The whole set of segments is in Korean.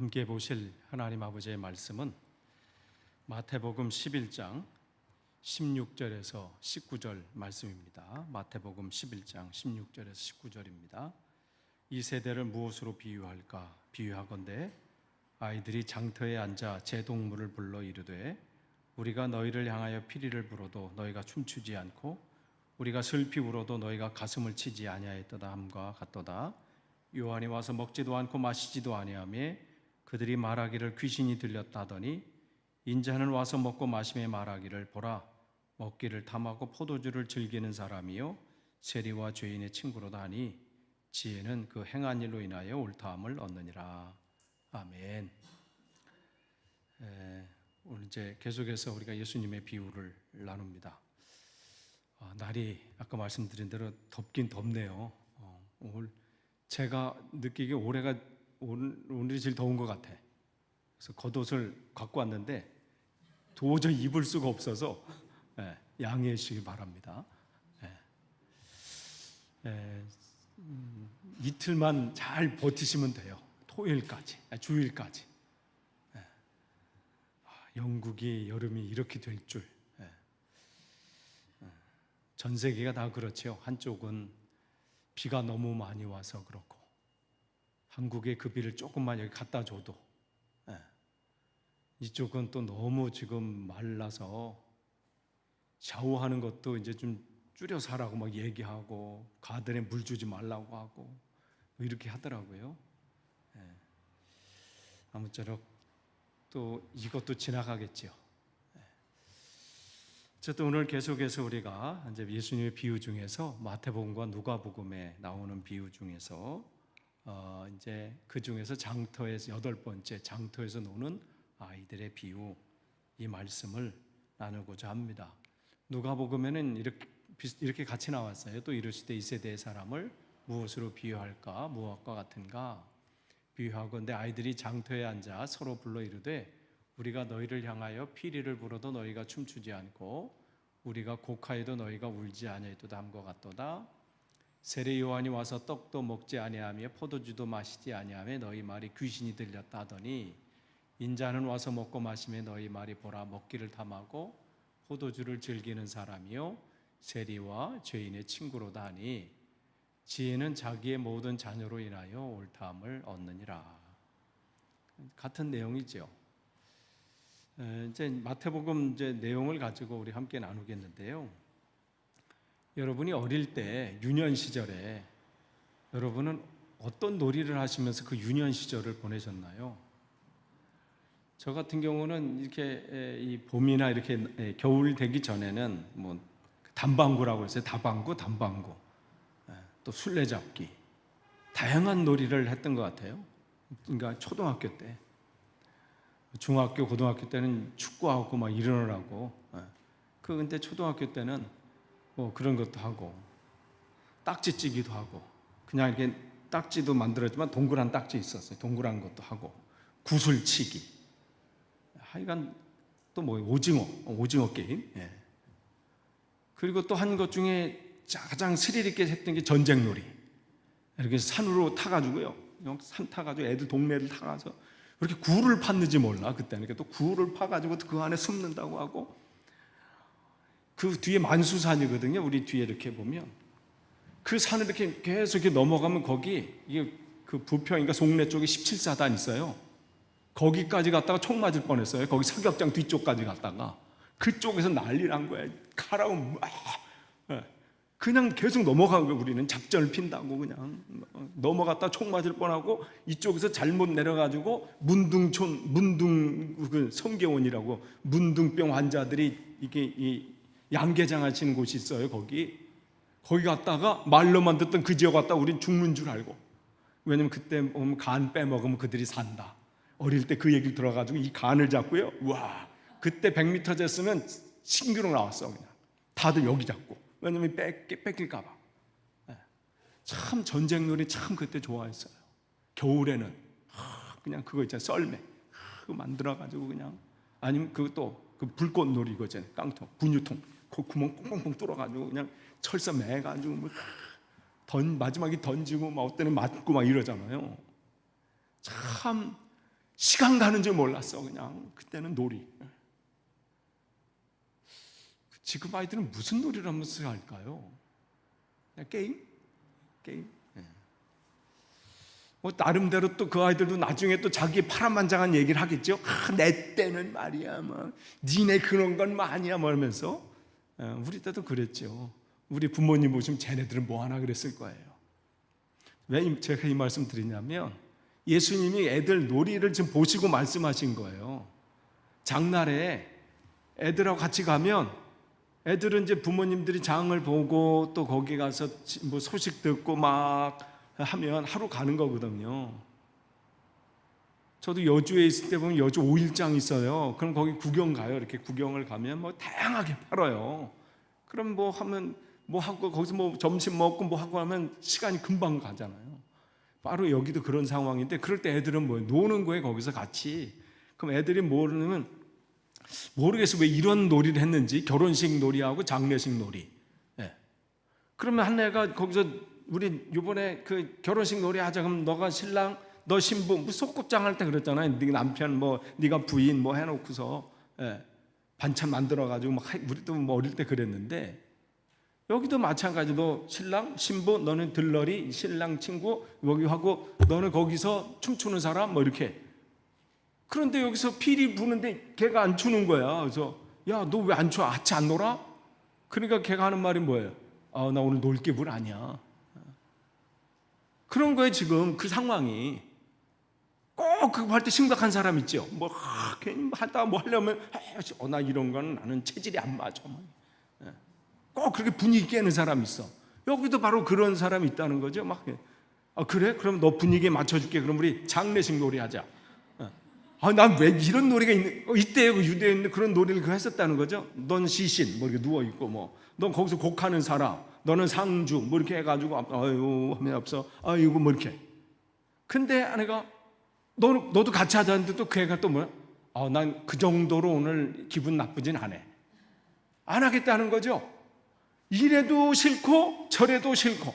함께 보실 하나님 아버지의 말씀은 마태복음 11장 16절에서 19절 말씀입니다. 마태복음 11장 16절에서 19절입니다. 이 세대를 무엇으로 비유할까? 비유하건대 아이들이 장터에 앉아 제 동물을 불러 이르되 우리가 너희를 향하여 피리를 불어도 너희가 춤추지 않고 우리가 슬피 울어도 너희가 가슴을 치지 아니하였도다 함과 같도다. 요한이 와서 먹지도 않고 마시지도 아니하며 그들이 말하기를 귀신이 들렸다 하더니 인자는 와서 먹고 마시며 말하기를 보라 먹기를 탐하고 포도주를 즐기는 사람이요 세리와 죄인의 친구로다 하니 지혜는 그 행한 일로 인하여 옳다함을 얻느니라. 아멘. 오늘 이제 계속해서 우리가 예수님의 비유를 나눕니다. 날이 아까 말씀드린 대로 덥긴 덥네요. 오늘 제가 느끼기에 오늘이 제일 더운 것 같아. 그래서 겉옷을 갖고 왔는데 도저히 입을 수가 없어서 양해해 주시기 바랍니다. 이틀만 잘 버티시면 돼요. 토요일까지, 주일까지. 영국이 여름이 이렇게 될 줄. 전 세계가 다 그렇죠. 한쪽은 비가 너무 많이 와서 그렇고 한국에 그 비를 조금만 여기 갖다 줘도 이쪽은 또 너무 지금 말라서 샤워하는 것도 이제 좀 줄여서 하라고 막 얘기하고 가든에 물 주지 말라고 하고 이렇게 하더라고요. 아무쪼록 또 이것도 지나가겠죠. 어쨌든 오늘 계속해서 우리가 이제 예수님의 비유 중에서 마태복음과 누가복음에 나오는 비유 중에서 이제 그 중에서 장터에서 8번째 장터에서 노는 아이들의 비유 이 말씀을 나누고자 합니다. 누가복음에는 이렇게 같이 나왔어요. 또 이르시되 이 세대의 사람을 무엇으로 비유할까? 무엇과 같은가? 비유하건대 아이들이 장터에 앉아 서로 불러 이르되 우리가 너희를 향하여 피리를 불어도 너희가 춤추지 않고 우리가 곡하여도 너희가 울지 아니하였도다 함과 같도다. 세례 요한이 와서 떡도 먹지 아니하며 포도주도 마시지 아니하며 너희 말이 귀신이 들렸다 하더니 인자는 와서 먹고 마시며 너희 말이 보라 먹기를 탐하고 포도주를 즐기는 사람이요 세리와 죄인의 친구로다 하니 지혜는 자기의 모든 자녀로 인하여 옳다함을 얻느니라. 같은 내용이죠. 이제 마태복음 이제 내용을 가지고 우리 함께 나누겠는데요. 여러분이 어릴 때 유년 시절에 여러분은 어떤 놀이를 하시면서 그 유년 시절을 보내셨나요? 저 같은 경우는 이렇게 이 봄이나 이렇게 겨울 되기 전에는 뭐 담방구라고 했어요. 담방구, 또 술래잡기, 다양한 놀이를 했던 것 같아요. 그러니까 초등학교 때, 중학교, 고등학교 때는 축구하고 막 이러느라고. 근데 초등학교 때는 뭐 그런 것도 하고 딱지찌기도 하고 그냥 이렇게 딱지도 만들었지만 동그란 딱지 있었어요. 동그란 것도 하고 구슬치기, 하여간 또 뭐 오징어 게임. 그리고 또 한 것 중에 가장 스릴 있게 했던 게 전쟁놀이. 이렇게 산으로 타가지고요. 산 타가지고 애들 동네를 타가서 이렇게 굴을 팠는지 몰라 그때는. 또 굴을 파가지고 그 안에 숨는다고 하고 그 뒤에 만수산이거든요. 우리 뒤에 이렇게 보면 그 산을 이렇게 계속 이렇게 넘어가면 거기 이게 그 부평인가 송내 쪽에 17사단 있어요. 거기까지 갔다가 총 맞을 뻔했어요. 거기 사격장 뒤쪽까지 갔다가 그쪽에서 난리 난 거예요. 가라고 막 그냥 계속 넘어간 거예요. 우리는 작전을 핀다고 그냥 넘어갔다 총 맞을 뻔하고 이쪽에서 잘못 내려가지고 문둥 그 성계원이라고 문둥병 환자들이 이게 이 양계장 하시는 곳이 있어요. 거기 갔다가 말로만 듣던 그 지역 갔다가 우린 죽는 줄 알고. 왜냐면 그때 보면 간 빼먹으면 그들이 산다. 어릴 때 그 얘기를 들어가지고 이 간을 잡고요. 와, 그때 100m 쟀으면 신기록 나왔어. 그냥 다들 여기 잡고. 왜냐면 뺏길까 봐. 참 전쟁놀이 참 그때 좋아했어요. 겨울에는 그냥 그거 있잖아요. 썰매 그거 만들어가지고 그냥, 아니면 그것도 그 불꽃놀이 이거 있잖아요. 깡통, 분유통 그 구멍 뽕뽕뽕 뚫어가지고 그냥 철사 매가지고 뭐 마지막에 던지고 막 어때는 맞고 막 이러잖아요. 참 시간 가는 줄 몰랐어. 그냥 그때는 놀이. 지금 아이들은 무슨 놀이를 하면서 할까요? 그냥 게임. 뭐 나름대로 또 그 아이들도 나중에 또 자기 파란만장한 얘기를 하겠죠. 내 때는 말이야, 뭐 니네 그런 건 아니야, 뭐 하면서. 우리 때도 그랬죠. 우리 부모님 보시면 쟤네들은 뭐 하나 그랬을 거예요. 왜 제가 이 말씀 드리냐면, 예수님이 애들 놀이를 지금 보시고 말씀하신 거예요. 장날에 애들하고 같이 가면 애들은 이제 부모님들이 장을 보고 또 거기 가서 뭐 소식 듣고 막 하면 하루 가는 거거든요. 저도 여주에 있을 때 보면 여주 5일장 있어요. 그럼 거기 구경 가요. 이렇게 구경을 가면 뭐 다양하게 팔아요. 그럼 뭐 하면 뭐 하고 거기서 뭐 점심 먹고 뭐 하고 하면 시간이 금방 가잖아요. 바로 여기도 그런 상황인데, 그럴 때 애들은 뭐 노는 거예요. 거기서 같이. 그럼 애들이 모르면 모르겠어 왜 이런 놀이를 했는지. 결혼식 놀이하고 장례식 놀이. 그러면 한 애가 거기서 우리 이번에 그 결혼식 놀이 하자. 그럼 너가 신랑, 너 신부, 뭐 소꿉장 할 때 그랬잖아요. 네 남편 뭐 네가 부인 뭐 해놓고서 반찬 만들어가지고 막 우리도 뭐 어릴 때 그랬는데, 여기도 마찬가지로 신랑, 신부, 너는 들러리, 신랑 친구 여기 하고 너는 거기서 춤추는 사람 뭐 이렇게. 그런데 여기서 피리 부는데 걔가 안 추는 거야. 그래서 야, 너 왜 안 춰? 같이 안 놀아? 그러니까 걔가 하는 말이 뭐예요? 나 오늘 놀 기분 아니야. 그런 거예요. 지금 그 상황이. 꼭 그거 할 때 심각한 사람 있죠. 뭐 괜히 하다 뭐 하려면 나 이런 건 나는 체질이 안 맞아. 꼭 그렇게 분위기 깨는 사람이 있어. 여기도 바로 그런 사람이 있다는 거죠. 막 그래? 그럼 너 분위기에 맞춰줄게. 그럼 우리 장례식 놀이 하자. 난 왜 이런 놀이가 있는? 이때 유대인들 그런 놀이를 했었다는 거죠. 넌 시신 뭐 이렇게 누워 있고 뭐, 넌 거기서 곡하는 사람, 너는 상주 뭐 이렇게 해가지고 아유 하면 없어. 아이고 뭐 이렇게. 근데 아내가 너도 같이 하자는데 또 그 애가 또 뭐야? 난 그 정도로 오늘 기분 나쁘진 않아. 안 하겠다는 거죠. 이래도 싫고 저래도 싫고.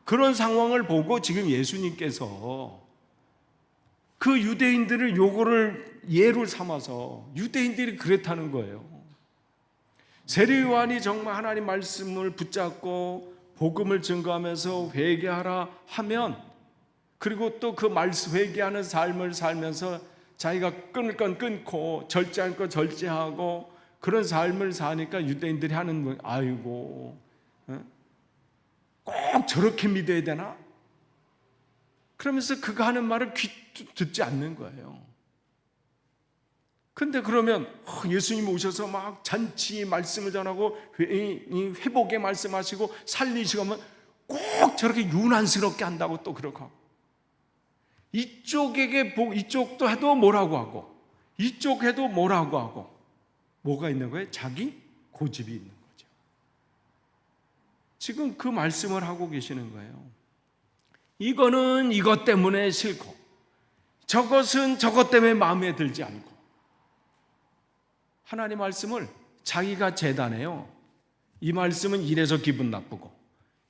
그런 상황을 보고 지금 예수님께서 그 유대인들을 요거를 예를 삼아서 유대인들이 그랬다는 거예요. 세례요한이 정말 하나님 말씀을 붙잡고 복음을 증거하면서 회개하라 하면, 그리고 또 그 말씀 회개하는 삶을 살면서 자기가 끊을 건 끊고 절제할 건 절제하고 그런 삶을 사니까 유대인들이 하는 거, 아이고 꼭 저렇게 믿어야 되나? 그러면서 그가 하는 말을 귀 듣지 않는 거예요. 근데 그러면 예수님 오셔서 막 잔치 말씀을 전하고 회복의 말씀하시고 살리시고 하면 꼭 저렇게 유난스럽게 한다고 또 그렇게 하고, 이쪽도 해도 뭐라고 하고 이쪽 해도 뭐라고 하고, 뭐가 있는 거예요? 자기 고집이 있는 거죠. 지금 그 말씀을 하고 계시는 거예요. 이거는 이것 때문에 싫고 저것은 저것 때문에 마음에 들지 않고, 하나님 말씀을 자기가 재단해요. 이 말씀은 이래서 기분 나쁘고,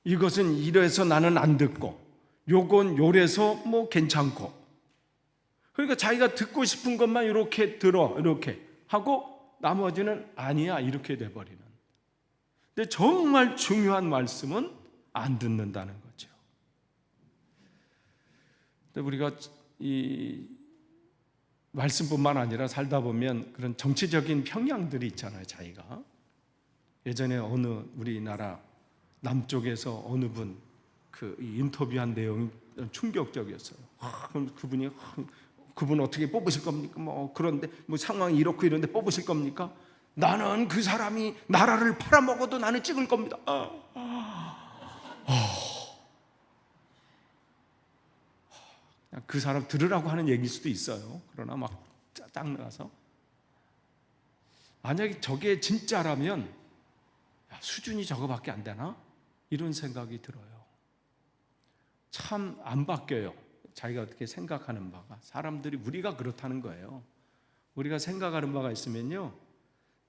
이것은 이래서 나는 안 듣고, 요건 요래서 뭐 괜찮고. 그러니까 자기가 듣고 싶은 것만 이렇게 들어, 이렇게 하고 나머지는 아니야 이렇게 돼버리는. 근데 정말 중요한 말씀은 안 듣는다는 거죠. 근데 우리가 이 말씀뿐만 아니라 살다 보면 그런 정치적인 평양들이 있잖아요. 자기가 예전에 어느 우리나라 남쪽에서 어느 분 그 인터뷰한 내용이 충격적이었어요. 그럼 그분 어떻게 뽑으실 겁니까? 뭐 그런데 뭐 상황이 이렇고 이런데 뽑으실 겁니까? 나는 그 사람이 나라를 팔아먹어도 나는 찍을 겁니다. 그 사람 들으라고 하는 얘기일 수도 있어요. 그러나 막 짱나서, 만약에 저게 진짜라면 수준이 저거밖에 안 되나? 이런 생각이 들어요. 참 안 바뀌어요. 자기가 어떻게 생각하는 바가. 사람들이, 우리가 그렇다는 거예요. 우리가 생각하는 바가 있으면요,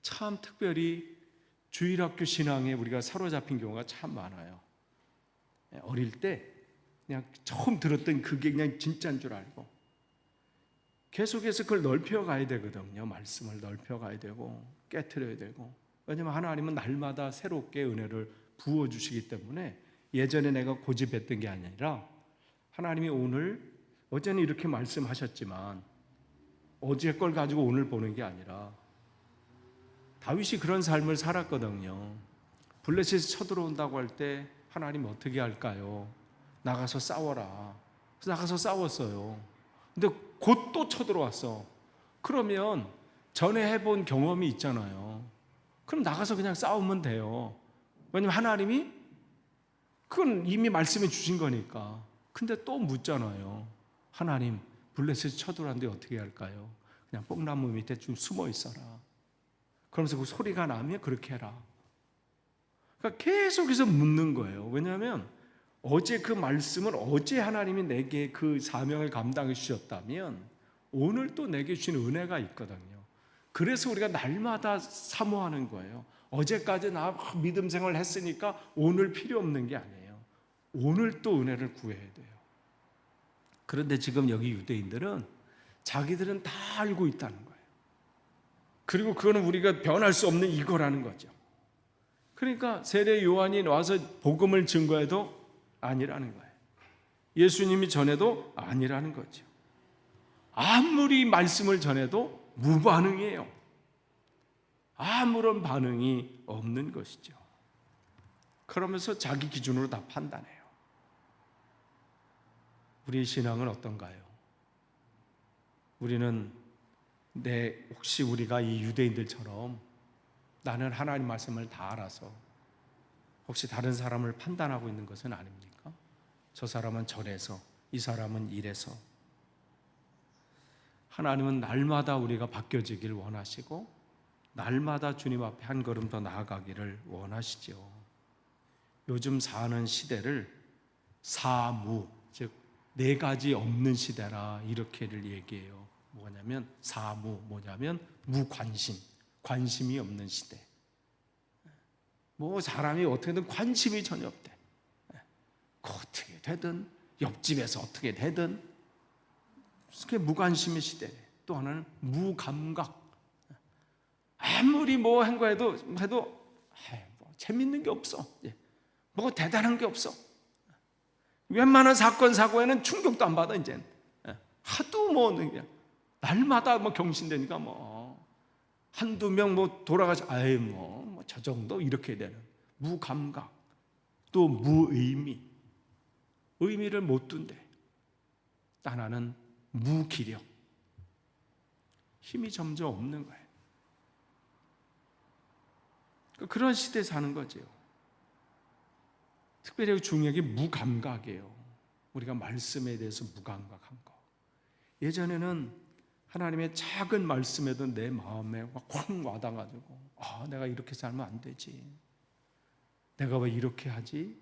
참 특별히 주일학교 신앙에 우리가 사로잡힌 경우가 참 많아요. 어릴 때 그냥 처음 들었던 그게 그냥 진짜인 줄 알고, 계속해서 그걸 넓혀가야 되거든요. 말씀을 넓혀가야 되고 깨트려야 되고. 왜냐하면 하나님은 날마다 새롭게 은혜를 부어주시기 때문에 예전에 내가 고집했던 게 아니라 하나님이 어제는 이렇게 말씀하셨지만 어제 걸 가지고 오늘 보는 게 아니라 다윗이 그런 삶을 살았거든요. 블레셋이 쳐들어온다고 할 때 하나님 어떻게 할까요? 나가서 싸워라. 그래서 나가서 싸웠어요. 근데 곧 또 쳐들어왔어. 그러면 전에 해본 경험이 있잖아요. 그럼 나가서 그냥 싸우면 돼요. 왜냐면 하나님이 그건 이미 말씀해 주신 거니까. 근데 또 묻잖아요. 하나님, 블레셋이 쳐들어왔는데 어떻게 할까요? 그냥 뽕나무 밑에 좀 숨어 있어라. 그러면서 그 소리가 나면 그렇게 해라. 그러니까 계속해서 묻는 거예요. 왜냐하면 어제 그 말씀을 어제 하나님이 내게 그 사명을 감당해 주셨다면 오늘 또 내게 주신 은혜가 있거든요. 그래서 우리가 날마다 사모하는 거예요. 어제까지 나 믿음 생활을 했으니까 오늘 필요 없는 게 아니에요. 오늘 또 은혜를 구해야 돼요. 그런데 지금 여기 유대인들은 자기들은 다 알고 있다는 거예요. 그리고 그거는 우리가 변할 수 없는 이거라는 거죠. 그러니까 세례 요한이 와서 복음을 증거해도 아니라는 거예요. 예수님이 전해도 아니라는 거죠. 아무리 말씀을 전해도 무반응이에요. 아무런 반응이 없는 것이죠. 그러면서 자기 기준으로 다 판단해요. 우리의 신앙은 어떤가요? 우리는 혹시 우리가 이 유대인들처럼 나는 하나님 말씀을 다 알아서 혹시 다른 사람을 판단하고 있는 것은 아닙니까? 저 사람은 저래서, 이 사람은 이래서. 하나님은 날마다 우리가 바뀌어지길 원하시고 날마다 주님 앞에 한 걸음 더 나아가기를 원하시죠. 요즘 사는 시대를 사무, 즉 네 가지 없는 시대라 이렇게를 얘기해요. 뭐냐면 뭐냐면 무관심, 관심이 없는 시대. 뭐 사람이 어떻게든 관심이 전혀 없대. 어떻게 되든 옆집에서 어떻게 되든 그게 무관심의 시대. 또 하나는 무감각. 아무리 뭐 한 거 해도 뭐 재밌는 게 없어. 뭐 대단한 게 없어. 웬만한 사건 사고에는 충격도 안 받아 이제. 하도 뭐 그냥 날마다 뭐 경신되니까 뭐 한두 명 뭐 돌아가서 뭐 저 정도 이렇게 되는 무감각. 또 무의미. 의미를 못 둔대. 하나는 무기력. 힘이 점점 없는 거예요. 그런 시대에 사는 거죠. 특별히 중요한 게 무감각이에요. 우리가 말씀에 대해서 무감각한 거. 예전에는 하나님의 작은 말씀에도 내 마음에 확 와닿아가지고 내가 이렇게 살면 안 되지. 내가 왜 이렇게 하지?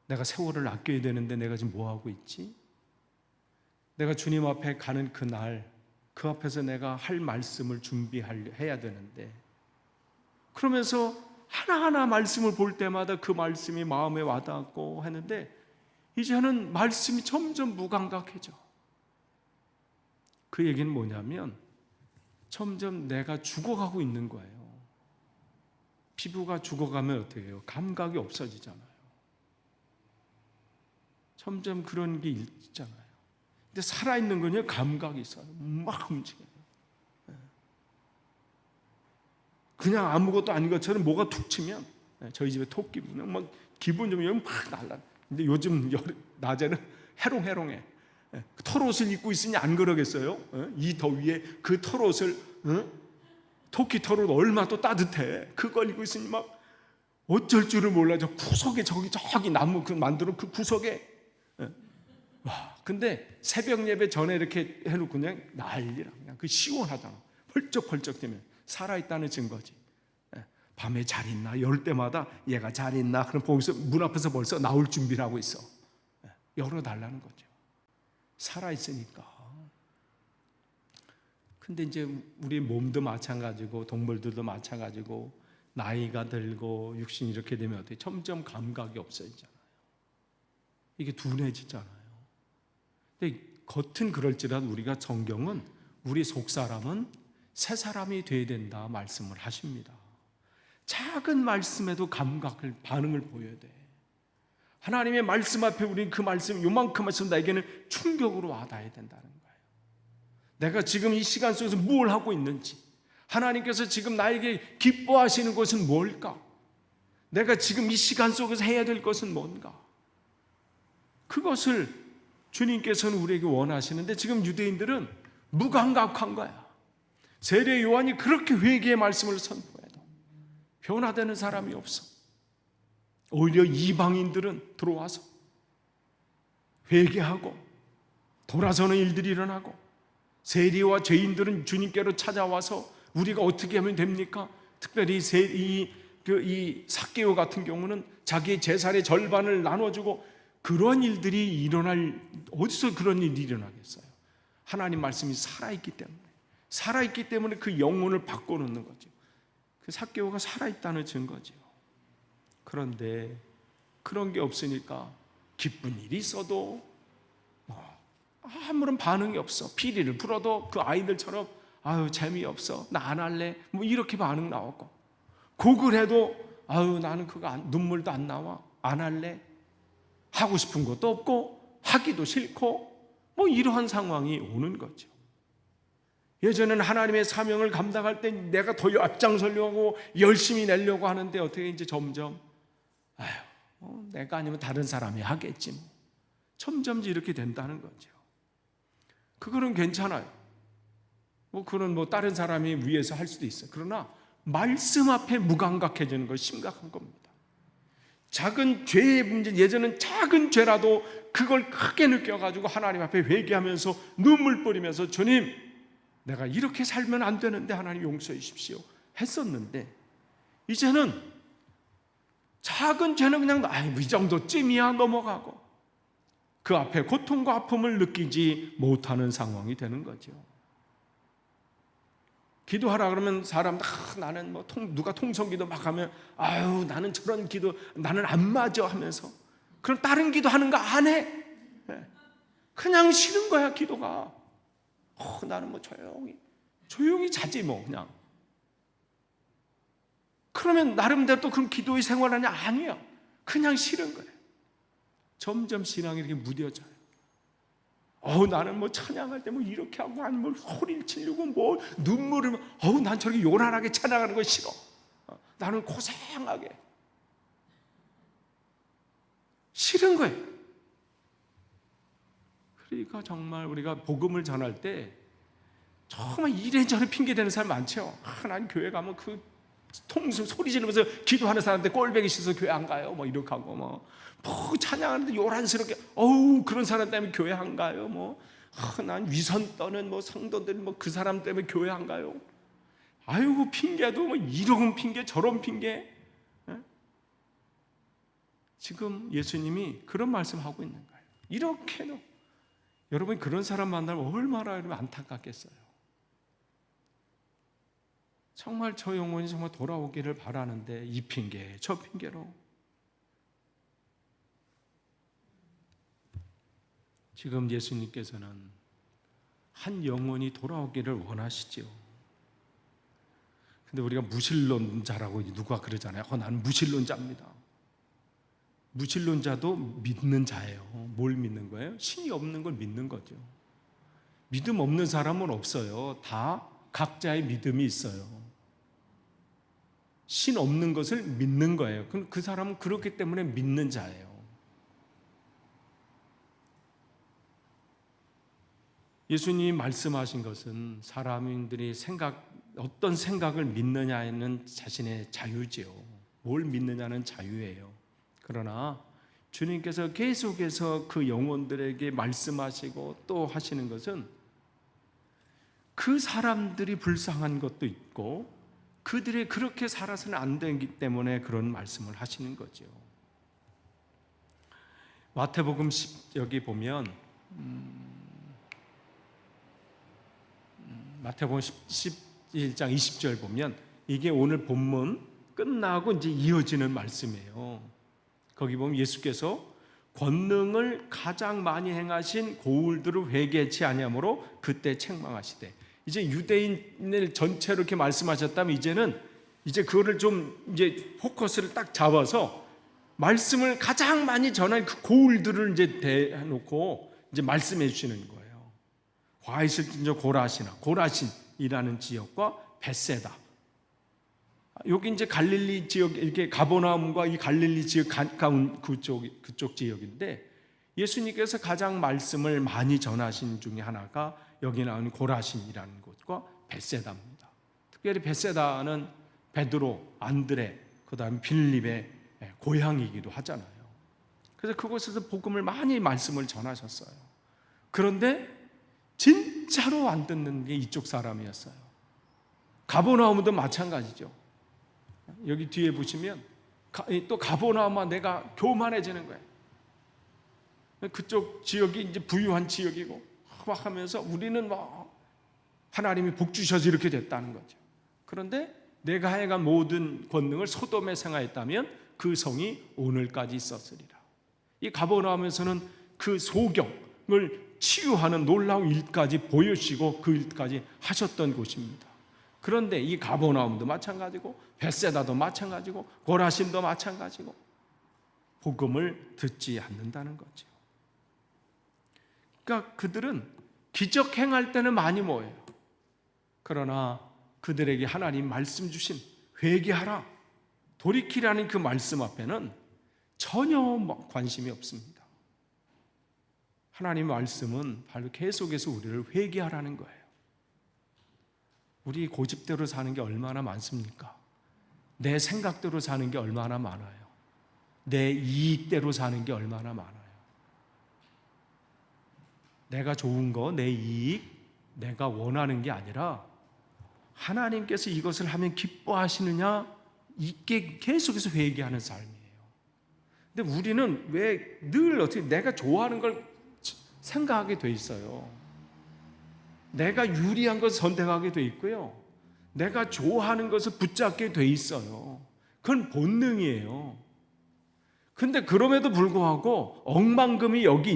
내가 세월을 아껴야 되는데 내가 지금 뭐하고 있지? 내가 주님 앞에 가는 그날 그 앞에서 내가 할 말씀을 준비해야 되는데 그러면서 하나하나 말씀을 볼 때마다 그 말씀이 마음에 와닿고 했는데 이제는 말씀이 점점 무감각해져. 그 얘기는 뭐냐면 점점 내가 죽어가고 있는 거예요. 피부가 죽어가면 어떻게 해요? 감각이 없어지잖아요. 점점 그런 게 있잖아요. 근데 살아있는 건요, 감각이 있어요. 막 움직여요. 그냥 아무것도 아닌 것처럼 뭐가 툭 치면 저희 집에 토끼 막 기분 좋으면 막 날라. 근데 요즘 낮에는 해롱해롱해. 털옷을 입고 있으니 안 그러겠어요? 이 더위에 그 털옷을 토끼 털옷 얼마 또 따뜻해. 그걸 입고 있으니 막 어쩔 줄을 몰라. 저 구석에 저기 나무 만드는 그 구석에 와. 근데 새벽 예배 전에 이렇게 해놓고 그냥 난리라. 그냥 그 시원하잖아. 펄쩍펄쩍 되면 살아있다는 증거지. 밤에 잘 있나? 열 때마다 얘가 잘 있나? 그럼 거기서 문 앞에서 벌써 나올 준비를 하고 있어. 열어달라는 거죠. 살아있으니까. 근데 이제 우리 몸도 마찬가지고 동물들도 마찬가지고 나이가 들고 육신이 이렇게 되면 어떻게 점점 감각이 없어지잖아요. 이게 둔해지잖아요. 근데 겉은 그럴지라도 우리가 성경은 우리 속사람은 새 사람이 돼야 된다 말씀을 하십니다. 작은 말씀에도 감각을, 반응을 보여야 돼. 하나님의 말씀 앞에 우리는 그 말씀, 요만큼 말씀 나에게는 충격으로 와닿아야 된다는 거예요. 내가 지금 이 시간 속에서 뭘 하고 있는지, 하나님께서 지금 나에게 기뻐하시는 것은 뭘까? 내가 지금 이 시간 속에서 해야 될 것은 뭔가? 그것을 주님께서는 우리에게 원하시는데 지금 유대인들은 무감각한 거야. 세례 요한이 그렇게 회개의 말씀을 선포해도 변화되는 사람이 없어. 오히려 이방인들은 들어와서 회개하고 돌아서는 일들이 일어나고, 세리와 죄인들은 주님께로 찾아와서 우리가 어떻게 하면 됩니까? 특별히 이 삭개오 같은 경우는 자기의 재산의 절반을 나눠주고, 그런 일들이 일어날, 어디서 그런 일이 일어나겠어요? 하나님 말씀이 살아있기 때문에 그 영혼을 바꿔놓는 거죠. 그 삭개오가 살아있다는 증거죠. 그런데 그런 게 없으니까 기쁜 일이 있어도 아무런 반응이 없어. 피리를 불어도 그 아이들처럼 아유 재미없어, 나 안 할래, 뭐 이렇게 반응 나오고, 곡을 해도 아유 나는 그거 눈물도 안 나와, 안 할래, 하고 싶은 것도 없고 하기도 싫고, 뭐 이러한 상황이 오는 거죠. 예전에는 하나님의 사명을 감당할 때 내가 더 앞장서려고 열심히 내려고 하는데 어떻게 이제 점점 내가 아니면 다른 사람이 하겠지 뭐. 점점 이렇게 된다는 거죠. 그거는 괜찮아요. 그런 다른 사람이 위해서 할 수도 있어요. 그러나 말씀 앞에 무감각해지는 건 심각한 겁니다. 작은 죄의 문제, 예전엔 작은 죄라도 그걸 크게 느껴가지고 하나님 앞에 회개하면서 눈물 뿌리면서 주님, 내가 이렇게 살면 안 되는데 하나님 용서해 주십시오 했었는데, 이제는 작은 죄는 그냥 이 정도쯤이야 넘어가고 그 앞에 고통과 아픔을 느끼지 못하는 상황이 되는 거죠. 기도하라 그러면 사람 나는 누가 통성기도 막 하면 아유 나는 저런 기도 나는 안 맞아 하면서, 그럼 다른 기도하는 거 안 해. 그냥 싫은 거야 기도가. 나는 조용히 자지 그냥. 그러면 나름대로 또 그런 기도의 생활하냐? 아니야. 그냥 싫은 거예요. 점점 신앙이 이렇게 무뎌져요. 나는 찬양할 때 이렇게 하고, 아니면 소리를 치려고 눈물을, 난 저렇게 요란하게 찬양하는 거 싫어. 나는 고생하게. 싫은 거예요. 그러니까 정말 우리가 복음을 전할 때 정말 이래저래 핑계대는 사람 많죠. 난 교회 가면 소리 지르면서 기도하는 사람한테 꼴배기 싫어서 교회 안 가요. 이렇게 하고 찬양하는데 요란스럽게 그런 사람 때문에 교회 안 가요. 난 위선 떠는 성도들 그 사람 때문에 교회 안 가요. 아이고 핑계도 이런 핑계 저런 핑계. 지금 예수님이 그런 말씀하고 있는 거예요. 이렇게도 여러분이 그런 사람 만나면 얼마나 안타깝겠어요. 정말 저 영혼이 정말 돌아오기를 바라는데 이 핑계 저 핑계로 지금 예수님께서는 한 영혼이 돌아오기를 원하시죠. 근데 우리가 무신론자라고 누가 그러잖아요. 나는 무신론자입니다. 무신론자도 믿는 자예요. 뭘 믿는 거예요? 신이 없는 걸 믿는 거죠. 믿음 없는 사람은 없어요. 다 각자의 믿음이 있어요. 신 없는 것을 믿는 거예요. 그 사람은 그렇기 때문에 믿는 자예요. 예수님이 말씀하신 것은 사람들이 어떤 생각을 믿느냐는 자신의 자유지요. 뭘 믿느냐는 자유예요. 그러나 주님께서 계속해서 그 영혼들에게 말씀하시고 또 하시는 것은 그 사람들이 불쌍한 것도 있고 그들이 그렇게 살아서는 안 되기 때문에 그런 말씀을 하시는 거죠. 마태복음 10 여기 보면 마태복음 11장 20절 보면 이게 오늘 본문 끝나고 이제 이어지는 말씀이에요. 거기 보면 예수께서 권능을 가장 많이 행하신 고울들을 회개치 아니하므로 그때 책망하시되. 이제 유대인을 전체로 이렇게 말씀하셨다면 이제 그거를 좀 이제 포커스를 딱 잡아서 말씀을 가장 많이 전한 그 고울들을 이제 대놓고 이제 말씀해 주시는 거예요. 화 있을 때 고라신이라는 지역과 벳세다. 여기 이제 갈릴리 지역, 이렇게 가버나움과 이 갈릴리 지역 가까운 그쪽 지역인데, 예수님께서 가장 말씀을 많이 전하신 중에 하나가 여기 나오는 고라신이라는 곳과 벳세다입니다. 특별히 벳세다는 베드로, 안드레, 그다음에 빌립의 고향이기도 하잖아요. 그래서 그곳에서 복음을 많이 말씀을 전하셨어요. 그런데 진짜로 안 듣는 게 이쪽 사람이었어요. 가버나움도 마찬가지죠. 여기 뒤에 보시면 또 가버나움만 내가 교만해지는 거예요. 그쪽 지역이 이제 부유한 지역이고 막 하면서 우리는 뭐 하나님이 복 주셔서 이렇게 됐다는 거죠. 그런데 내가 행한 모든 권능을 소돔에 행하였다면 그 성이 오늘까지 있었으리라. 이 가버나움에서는 그 소경을 치유하는 놀라운 일까지 보여주시고 그 일까지 하셨던 곳입니다. 그런데 이 가버나움도 마찬가지고 벳세다도 마찬가지고 고라신도 마찬가지고 복음을 듣지 않는다는 거죠. 그러니까 그들은 기적 행할 때는 많이 모여요. 그러나 그들에게 하나님 말씀 주신 회개하라, 돌이키라는 그 말씀 앞에는 전혀 관심이 없습니다. 하나님의 말씀은 바로 계속해서 우리를 회개하라는 거예요. 우리 고집대로 사는 게 얼마나 많습니까? 내 생각대로 사는 게 얼마나 많아요. 내 이익대로 사는 게 얼마나 많아요. 내가 좋은 거, 내 이익, 내가 원하는 게 아니라 하나님께서 이것을 하면 기뻐하시느냐, 이게 계속해서 회개하는 삶이에요. 근데 우리는 왜 늘 어떻게 내가 좋아하는 걸 생각하게 돼 있어요. 내가 유리한 것을 선택하게 돼 있고요. 내가 좋아하는 것을 붙잡게 돼 있어요. 그건 본능이에요. 근데 그럼에도 불구하고 억만금이 여기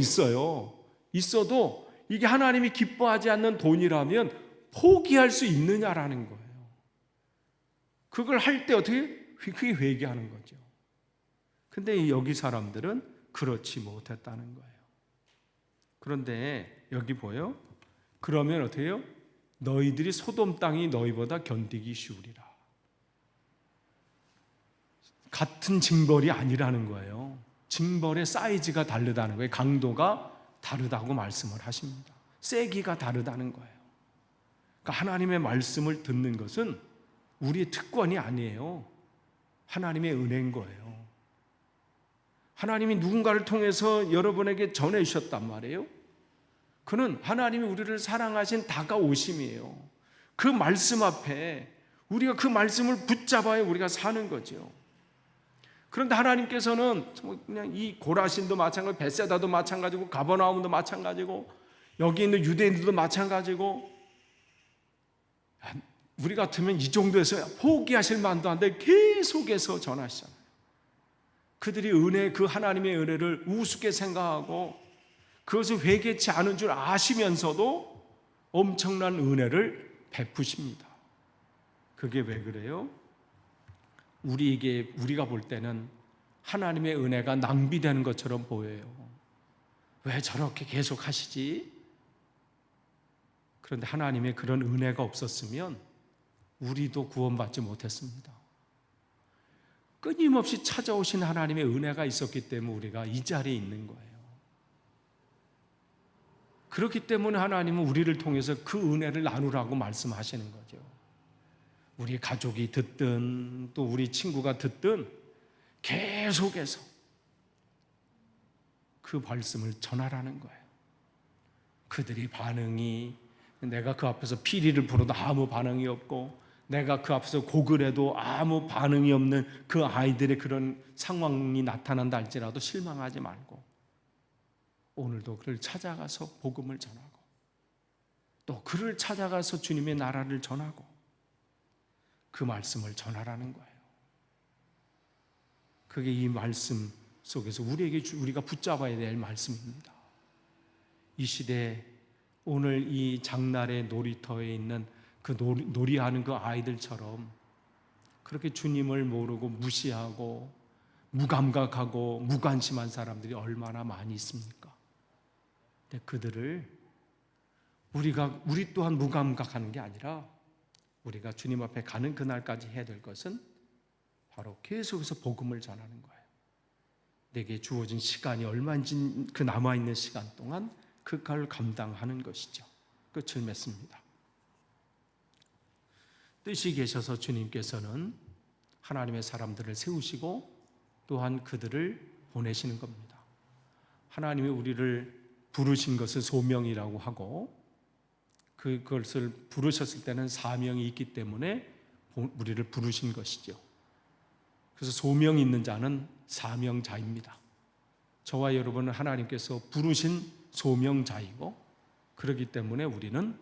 있어도 이게 하나님이 기뻐하지 않는 돈이라면 포기할 수 있느냐라는 거예요. 그걸 할 때 어떻게? 그게 회개하는 거죠. 근데 여기 사람들은 그렇지 못했다는 거예요. 그런데 여기 보여? 그러면 어떻게 해요? 너희들이 소돔 땅이 너희보다 견디기 쉬우리라. 같은 징벌이 아니라는 거예요. 징벌의 사이즈가 다르다는 거예요. 강도가 다르다고 말씀을 하십니다. 세기가 다르다는 거예요. 그러니까 하나님의 말씀을 듣는 것은 우리의 특권이 아니에요. 하나님의 은혜인 거예요. 하나님이 누군가를 통해서 여러분에게 전해주셨단 말이에요. 그는 하나님이 우리를 사랑하신 다가오심이에요. 그 말씀 앞에 우리가 그 말씀을 붙잡아야 우리가 사는 거죠. 그런데 하나님께서는 그냥 이 고라신도 마찬가지고 벳세다도 마찬가지고 가버나움도 마찬가지고 여기 있는 유대인들도 마찬가지고 우리 같으면 이 정도에서 포기하실 만도 한데 계속해서 전하시잖아요. 그들이 그 하나님의 은혜를 우습게 생각하고 그것을 회개치 않은 줄 아시면서도 엄청난 은혜를 베푸십니다. 그게 왜 그래요? 우리가 볼 때는 하나님의 은혜가 낭비되는 것처럼 보여요. 왜 저렇게 계속 하시지? 그런데 하나님의 그런 은혜가 없었으면 우리도 구원받지 못했습니다. 끊임없이 찾아오신 하나님의 은혜가 있었기 때문에 우리가 이 자리에 있는 거예요. 그렇기 때문에 하나님은 우리를 통해서 그 은혜를 나누라고 말씀하시는 거죠. 우리 가족이 듣든 또 우리 친구가 듣든 계속해서 그 말씀을 전하라는 거예요. 그들이 반응이 내가 그 앞에서 피리를 불어도 아무 반응이 없고 내가 그 앞에서 고글해도 아무 반응이 없는 그 아이들의 그런 상황이 나타난다 할지라도 실망하지 말고 오늘도 그를 찾아가서 복음을 전하고 또 그를 찾아가서 주님의 나라를 전하고 그 말씀을 전하라는 거예요. 그게 이 말씀 속에서 우리가 붙잡아야 될 말씀입니다. 이 시대 오늘 이 장날의 놀이터에 있는 그 놀이하는 그 아이들처럼 그렇게 주님을 모르고 무시하고 무감각하고 무관심한 사람들이 얼마나 많이 있습니까? 근데 그들을 우리 또한 무감각하는 게 아니라 우리가 주님 앞에 가는 그날까지 해야 될 것은 바로 계속해서 복음을 전하는 거예요. 내게 주어진 시간이 얼마인지 그 남아있는 시간 동안 그걸 감당하는 것이죠. 끝을 맺습니다. 뜻이 계셔서 주님께서는 하나님의 사람들을 세우시고 또한 그들을 보내시는 겁니다. 하나님이 우리를 부르신 것을 소명이라고 하고 그것을 부르셨을 때는 사명이 있기 때문에 우리를 부르신 것이죠. 그래서 소명이 있는 자는 사명자입니다. 저와 여러분은 하나님께서 부르신 소명자이고 그렇기 때문에 우리는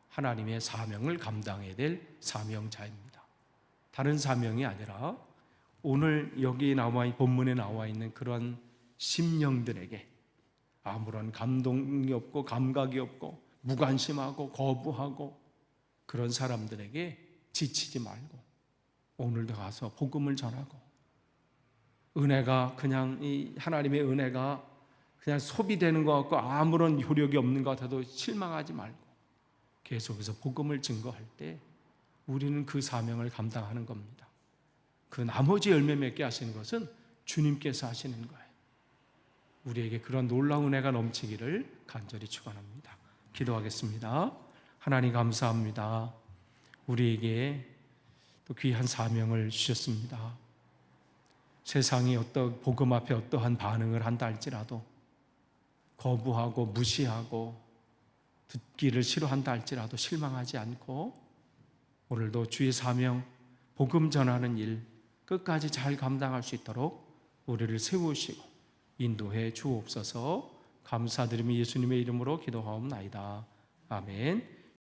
하나님의 사명을 감당해야 될 사명자입니다. 다른 사명이 아니라 오늘 여기 본문에 나와 있는 그런 심령들에게 아무런 감동이 없고 감각이 없고 무관심하고 거부하고 그런 사람들에게 지치지 말고 오늘도 가서 복음을 전하고 은혜가 그냥 이 하나님의 은혜가 그냥 소비되는 것 같고 아무런 효력이 없는 것 같아도 실망하지 말고 계속해서 복음을 증거할 때 우리는 그 사명을 감당하는 겁니다. 그 나머지 열매 맺게 하시는 것은 주님께서 하시는 거예요. 우리에게 그런 놀라운 은혜가 넘치기를 간절히 축원합니다. 기도하겠습니다. 하나님 감사합니다. 우리에게 또 귀한 사명을 주셨습니다. 세상이 복음 앞에 어떠한 반응을 한다 할지라도 거부하고 무시하고 듣기를 싫어한다 할지라도 실망하지 않고 오늘도 주의 사명 복음 전하는 일 끝까지 잘 감당할 수 있도록 우리를 세우시고 인도해 주옵소서. 감사드리며 예수님의 이름으로 기도하옵나이다. 아멘.